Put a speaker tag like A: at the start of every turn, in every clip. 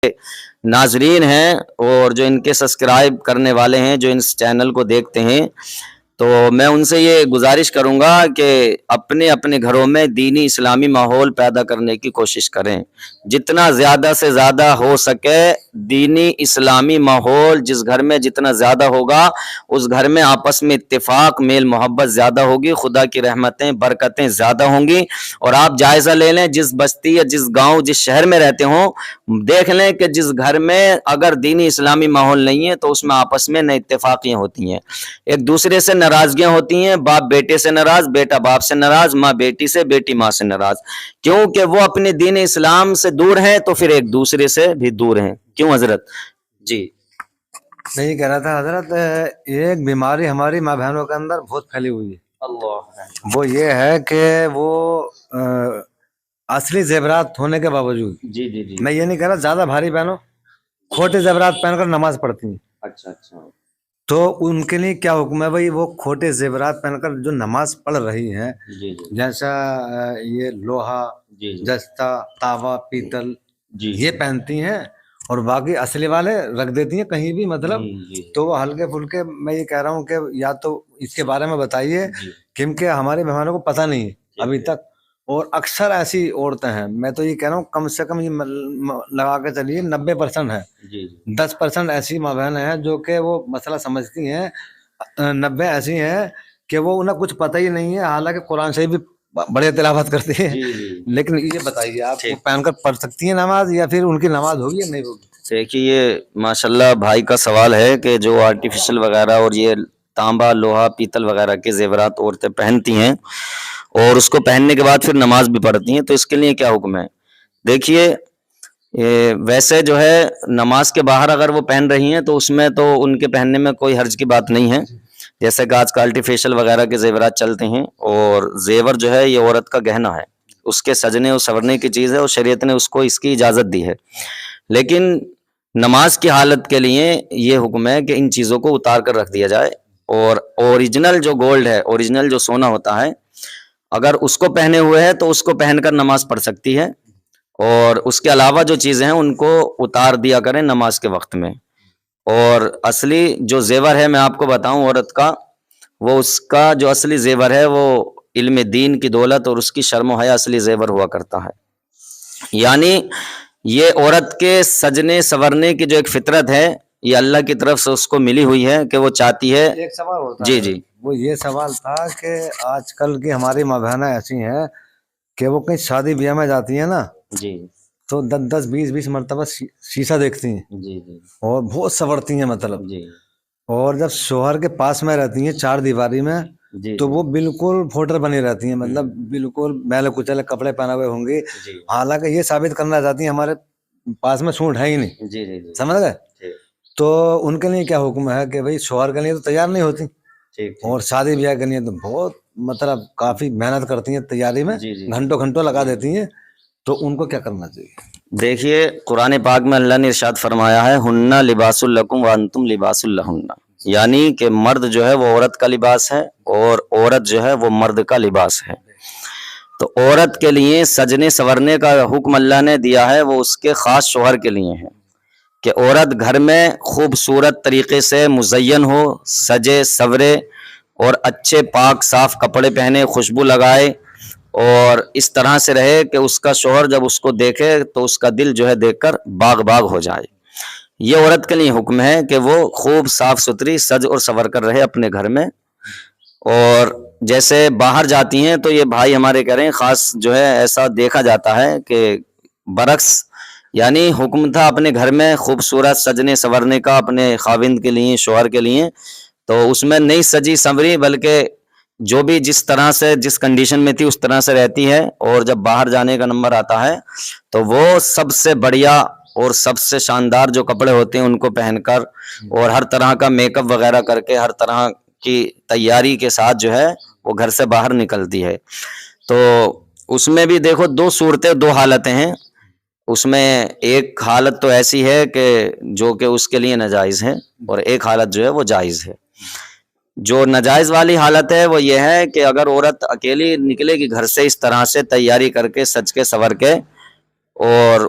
A: ناظرین ہیں اور جو ان کے سبسکرائب کرنے والے ہیں، جو اس چینل کو دیکھتے ہیں، تو میں ان سے یہ گزارش کروں گا کہ اپنے اپنے گھروں میں دینی اسلامی ماحول پیدا کرنے کی کوشش کریں، جتنا زیادہ سے زیادہ ہو سکے دینی اسلامی ماحول جس گھر میں جتنا زیادہ ہوگا اس گھر میں آپس میں اتفاق میل محبت زیادہ ہوگی، خدا کی رحمتیں برکتیں زیادہ ہوں گی۔ اور آپ جائزہ لے لیں، جس بستی یا جس گاؤں جس شہر میں رہتے ہوں، دیکھ لیں کہ جس گھر میں اگر دینی اسلامی ماحول نہیں ہے تو اس میں آپس میں نہ اتفاقیاں ہوتی ہیں، ایک دوسرے سے ناراضگیاں ہوتی ہیں، باپ بیٹے سے ناراض، بیٹا باپ سے ناراض، ماں بیٹی سے، بیٹی ماں سے ناراض، کیونکہ وہ اپنے دین اسلام سے دور ہیں تو پھر ایک دوسرے سے بھی دور ہیں۔ کیوں حضرت؟ جی
B: میں یہ کہہ رہا تھا حضرت، ایک بیماری ہماری ماں بہنوں کے اندر بہت پھیلی ہوئی ہے، وہ یہ ہے کہ وہ اصلی زیورات ہونے کے باوجود،
A: جی جی جی،
B: میں یہ نہیں کہہ رہا زیادہ بھاری بہنوں کھوٹے زیورات پہن کر نماز پڑھتی ہیں،
A: اچھا اچھا،
B: تو ان کے لیے کیا حکم ہے بھائی؟ وہ کھوٹے زیورات پہن کر جو نماز پڑھ رہی ہیں،
A: جی جی
B: جیسا یہ لوہا،
A: جی جی
B: جستا، تاوا، پیتل،
A: جی
B: یہ پہنتی ہیں اور باقی اصلی والے رکھ دیتی ہیں کہیں بھی، مطلب
A: جی
B: تو وہ ہلکے پھلکے، میں یہ کہہ رہا ہوں کہ یا تو اس کے بارے میں بتائیے،
A: جی،
B: کیونکہ ہمارے مہمانوں کو پتہ نہیں ہے ابھی تک، اور اکثر ایسی عورتیں ہیں، میں تو یہ کہہ رہا ہوں کم سے کم یہ لگا کے چلیے 90% ہے،
A: جی
B: 10% ایسی ماں بہن ہیں جو کہ وہ مسئلہ سمجھتی ہیں، 90 ایسی ہیں کہ وہ انہیں کچھ پتہ ہی نہیں ہے، حالانکہ قرآن شریف بھی بڑے تلاوت کرتی ہیں، لیکن یہ بتائیے آپ وہ پہن کر پڑھ سکتی ہیں نماز، یا پھر ان کی نماز ہوگی یا نہیں ہوگی؟
A: دیکھیے یہ ماشاءاللہ بھائی کا سوال ہے کہ جو آرٹیفیشل وغیرہ اور یہ تانبا لوہا پیتل وغیرہ کے زیورات عورتیں پہنتی ہیں اور اس کو پہننے کے بعد پھر نماز بھی پڑھتی ہیں، تو اس کے لیے کیا حکم ہے؟ دیکھیے ویسے جو ہے نماز کے باہر اگر وہ پہن رہی ہیں تو اس میں تو ان کے پہننے میں کوئی حرج کی بات نہیں ہے، جیسے کہ آج کل آرٹیفیشل وغیرہ کے زیورات چلتے ہیں، اور زیور جو ہے یہ عورت کا گہنا ہے، اس کے سجنے اور سورنے کی چیز ہے، اور شریعت نے اس کو اس کی اجازت دی ہے، لیکن نماز کی حالت کے لیے یہ حکم ہے کہ ان چیزوں کو اتار کر رکھ دیا جائے، اور اوریجنل جو گولڈ ہے، اوریجنل جو سونا ہوتا ہے، اگر اس کو پہنے ہوئے ہے تو اس کو پہن کر نماز پڑھ سکتی ہے، اور اس کے علاوہ جو چیزیں ہیں ان کو اتار دیا کریں نماز کے وقت میں۔ اور اصلی جو زیور ہے میں آپ کو بتاؤں عورت کا، وہ اس کا جو اصلی زیور ہے وہ علم دین کی دولت اور اس کی شرم و حیا اصلی زیور ہوا کرتا ہے، یعنی یہ عورت کے سجنے سورنے کی جو ایک فطرت ہے یہ اللہ کی طرف سے اس کو ملی ہوئی ہے کہ وہ چاہتی ہے۔
B: ایک سوال ہوتا
A: جی
B: ہے،
A: جی،
B: وہ یہ سوال تھا کہ آج کل کی ہماری ماں بہنیں ایسی ہیں کہ وہ کہیں شادی بیاہ میں جاتی ہیں نا،
A: جی
B: تو 10-10 20 مرتبہ شیشہ دیکھتی ہیں،
A: جی جی
B: اور بہت سنورتی ہیں مطلب،
A: جی
B: اور جب شوہر کے پاس میں رہتی ہیں چار دیواری میں
A: جی،
B: تو وہ بالکل فوٹر بنی رہتی ہیں، مطلب بالکل میلے کچلے کپڑے پہنے ہوئے ہوں گے، حالانکہ یہ ثابت کرنا چاہتی ہیں ہمارے پاس میں سوٹ ہے ہی نہیں،
A: جی جی جی،
B: سمجھ گئے؟ تو ان کے لیے کیا حکم ہے کہ بھئی شوہر کے لیے تو تیار نہیں ہوتی، اور شادی بیاہ کے لیے تو بہت مطلب کافی محنت کرتی ہیں تیاری میں، گھنٹوں گھنٹوں لگا دیتی ہیں، تو ان کو کیا کرنا چاہیے؟
A: دیکھیے قرآن پاک میں اللہ نے ارشاد فرمایا ہے ہننا لباس لکم وانتم لباس لہن، یعنی کہ مرد جو ہے وہ عورت کا لباس ہے اور عورت جو ہے وہ مرد کا لباس ہے، تو عورت کے لیے سجنے سورنے کا حکم اللہ نے دیا ہے، وہ اس کے خاص شوہر کے لیے ہے کہ عورت گھر میں خوبصورت طریقے سے مزین ہو، سجے سورے اور اچھے پاک صاف کپڑے پہنے، خوشبو لگائے، اور اس طرح سے رہے کہ اس کا شوہر جب اس کو دیکھے تو اس کا دل جو ہے دیکھ کر باغ باغ ہو جائے۔ یہ عورت کے لیے حکم ہے کہ وہ خوب صاف ستھری سج اور سور کر رہے اپنے گھر میں، اور جیسے باہر جاتی ہیں تو یہ بھائی ہمارے کہہ رہے ہیں خاص جو ہے ایسا دیکھا جاتا ہے کہ برعکس، یعنی حکم تھا اپنے گھر میں خوبصورت سجنے سورنے کا اپنے خاوند کے لیے شوہر کے لیے، تو اس میں نہیں سجی سنوری بلکہ جو بھی جس طرح سے جس کنڈیشن میں تھی اس طرح سے رہتی ہے، اور جب باہر جانے کا نمبر آتا ہے تو وہ سب سے بڑھیا اور سب سے شاندار جو کپڑے ہوتے ہیں ان کو پہن کر اور ہر طرح کا میک اپ وغیرہ کر کے ہر طرح کی تیاری کے ساتھ جو ہے وہ گھر سے باہر نکلتی ہے۔ تو اس میں بھی دیکھو دو صورتیں، دو حالتیں ہیں، اس میں ایک حالت تو ایسی ہے کہ جو کہ اس کے لیے ناجائز ہے، اور ایک حالت جو ہے وہ جائز ہے۔ جو ناجائز والی حالت ہے وہ یہ ہے کہ اگر عورت اکیلی نکلے گی گھر سے اس طرح سے تیاری کر کے سج کے سور کے، اور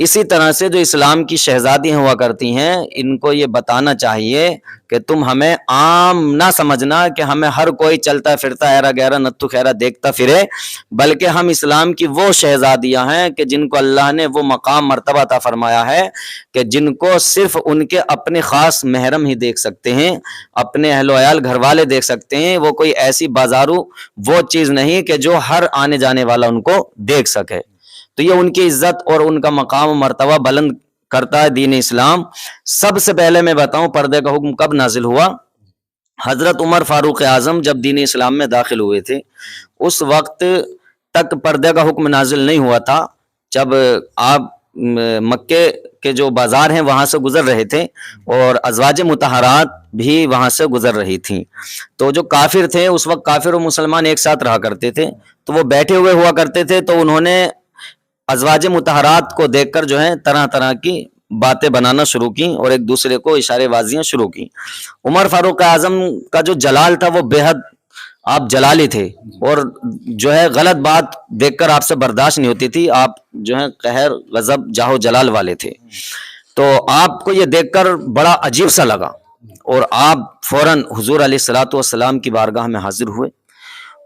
A: اسی طرح سے جو اسلام کی شہزادیاں ہوا کرتی ہیں ان کو یہ بتانا چاہیے کہ تم ہمیں عام نہ سمجھنا کہ ہمیں ہر کوئی چلتا پھرتا ایرا گہرا نتھو خیرا دیکھتا پھرے، بلکہ ہم اسلام کی وہ شہزادیاں ہیں کہ جن کو اللہ نے وہ مقام مرتبہ عطا فرمایا ہے کہ جن کو صرف ان کے اپنے خاص محرم ہی دیکھ سکتے ہیں، اپنے اہل و عیال گھر والے دیکھ سکتے ہیں، وہ کوئی ایسی بازارو وہ چیز نہیں کہ جو ہر آنے جانے والا ان کو دیکھ سکے۔ تو یہ ان کی عزت اور ان کا مقام و مرتبہ بلند کرتا ہے دین اسلام۔ سب سے پہلے میں بتاؤں پردے کا حکم کب نازل ہوا؟ حضرت عمر فاروق اعظم جب دین اسلام میں داخل ہوئے تھے اس وقت تک پردے کا حکم نازل نہیں ہوا تھا۔ جب آپ مکے کے جو بازار ہیں وہاں سے گزر رہے تھے اور ازواج مطہرات بھی وہاں سے گزر رہی تھیں، تو جو کافر تھے اس وقت کافر و مسلمان ایک ساتھ رہا کرتے تھے، تو وہ بیٹھے ہوئے ہوا کرتے تھے، تو انہوں نے ازواج مطہرات کو دیکھ کر جو ہے طرح طرح کی باتیں بنانا شروع کی اور ایک دوسرے کو اشارے بازیاں شروع کی۔ عمر فاروق اعظم کا جو جلال تھا وہ بے حد آپ جلالی تھے اور جو ہے غلط بات دیکھ کر آپ سے برداشت نہیں ہوتی تھی، آپ جو ہے قہر غضب جاہ جلال والے تھے۔ تو آپ کو یہ دیکھ کر بڑا عجیب سا لگا اور آپ فوراً حضور علیہ الصلوۃ والسلام کی بارگاہ میں حاضر ہوئے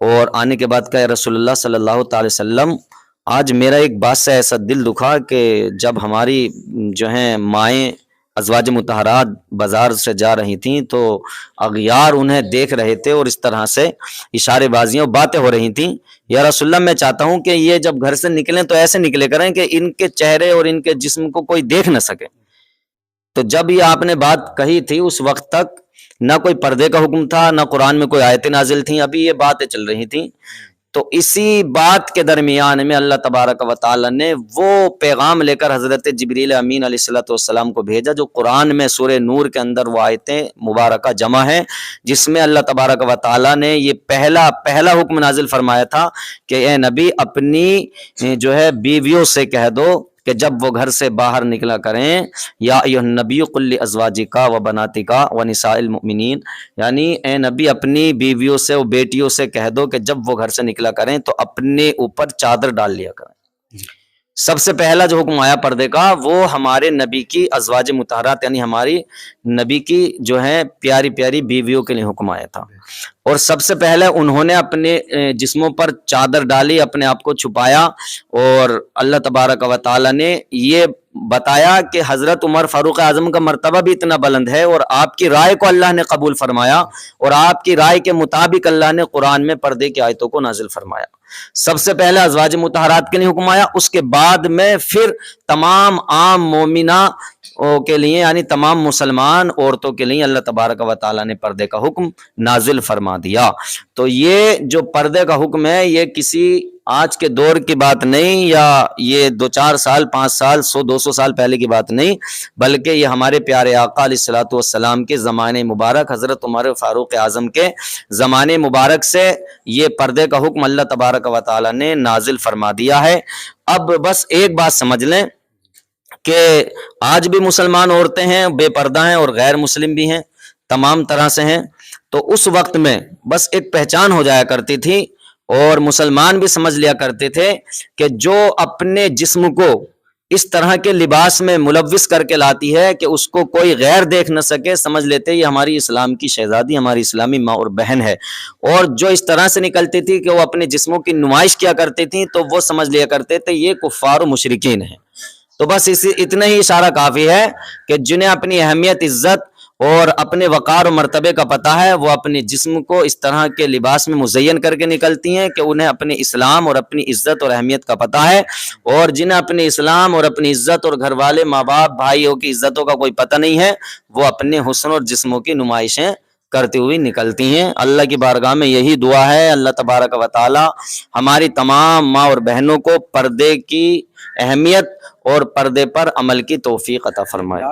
A: اور آنے کے بعد کہا رسول اللہ صلی اللہ تعالی وسلم آج میرا ایک بات سے ایسا دل دکھا کہ جب ہماری جو ہیں مائیں ازواج مطہرات بازار سے جا رہی تھیں تو اغیار انہیں دیکھ رہے تھے اور اس طرح سے اشارے بازیاں اور باتیں ہو رہی تھیں۔ یا رسول اللہ میں چاہتا ہوں کہ یہ جب گھر سے نکلیں تو ایسے نکلے کریں کہ ان کے چہرے اور ان کے جسم کو کوئی دیکھ نہ سکے۔ تو جب یہ آپ نے بات کہی تھی اس وقت تک نہ کوئی پردے کا حکم تھا، نہ قرآن میں کوئی آیتیں نازل تھیں، ابھی یہ باتیں چل رہی تھیں۔ تو اسی بات کے درمیان میں اللہ تبارک و تعالی نے وہ پیغام لے کر حضرت جبریل امین علیہ الصلوۃ والسلام کو بھیجا جو قرآن میں سورہ نور کے اندر وہ آیتیں مبارکہ جمع ہیں، جس میں اللہ تبارک و تعالی نے یہ پہلا حکم نازل فرمایا تھا کہ اے نبی اپنی جو ہے بیویوں سے کہہ دو کہ جب وہ گھر سے باہر نکلا کریں، یا ایھا النبی قل لازواجک و بناتک و نساء المؤمنین، یعنی اے نبی اپنی بیویوں سے اور بیٹیوں سے کہہ دو کہ جب وہ گھر سے نکلا کریں تو اپنے اوپر چادر ڈال لیا کریں۔ سب سے پہلا جو حکم آیا پردے کا وہ ہمارے نبی کی ازواج مطہرات یعنی ہماری نبی کی جو ہے پیاری پیاری بیویوں کے لیے حکم آیا تھا، اور سب سے پہلے انہوں نے اپنے جسموں پر چادر ڈالی، اپنے آپ کو چھپایا، اور اللہ تبارک و تعالی نے یہ بتایا کہ حضرت عمر فاروق اعظم کا مرتبہ بھی اتنا بلند ہے اور آپ کی رائے کو اللہ نے قبول فرمایا اور آپ کی رائے کے مطابق اللہ نے قرآن میں پردے کی آیتوں کو نازل فرمایا۔ سب سے پہلے ازواج مطہرات کے لیے حکم آیا، اس کے بعد میں پھر تمام عام مومنہ کے لیے یعنی تمام مسلمان عورتوں کے لیے اللہ تبارک و تعالیٰ نے پردے کا حکم نازل فرما دیا۔ تو یہ جو پردے کا حکم ہے یہ کسی آج کے دور کی بات نہیں، یا یہ 2-4 سال 5 سال 100-200 سال پہلے کی بات نہیں، بلکہ یہ ہمارے پیارے آقا علیہ الصلوۃ والسلام کے زمانے مبارک حضرت عمر فاروق اعظم کے زمانے مبارک سے یہ پردے کا حکم اللہ تبارک و تعالیٰ نے نازل فرما دیا ہے۔ اب بس ایک بات سمجھ لیں کہ آج بھی مسلمان عورتیں ہیں، بے پردہ ہیں، اور غیر مسلم بھی ہیں، تمام طرح سے ہیں۔ تو اس وقت میں بس ایک پہچان ہو جایا کرتی تھی اور مسلمان بھی سمجھ لیا کرتے تھے کہ جو اپنے جسم کو اس طرح کے لباس میں ملوث کر کے لاتی ہے کہ اس کو کوئی غیر دیکھ نہ سکے، سمجھ لیتے یہ ہماری اسلام کی شہزادی، ہماری اسلامی ماں اور بہن ہے۔ اور جو اس طرح سے نکلتی تھی کہ وہ اپنے جسموں کی نمائش کیا کرتی تھیں تو وہ سمجھ لیا کرتے تھے یہ کفار و مشرکین ہیں۔ تو بس اتنا ہی اشارہ کافی ہے کہ جنہیں اپنی اہمیت، عزت اور اپنے وقار و مرتبے کا پتہ ہے وہ اپنے جسم کو اس طرح کے لباس میں مزین کر کے نکلتی ہیں کہ انہیں اپنے اسلام اور اپنی عزت اور اہمیت کا پتہ ہے، اور جنہیں اپنے اسلام اور اپنی عزت اور گھر والے ماں باپ بھائیوں کی عزتوں کا کوئی پتہ نہیں ہے، وہ اپنے حسن اور جسموں کی نمائشیں کرتی ہوئی نکلتی ہیں۔ اللہ کی بارگاہ میں یہی دعا ہے اللہ تبارک و تعالی ہماری تمام ماں اور بہنوں کو پردے کی اہمیت اور پردے پر عمل کی توفیق عطا فرمائے۔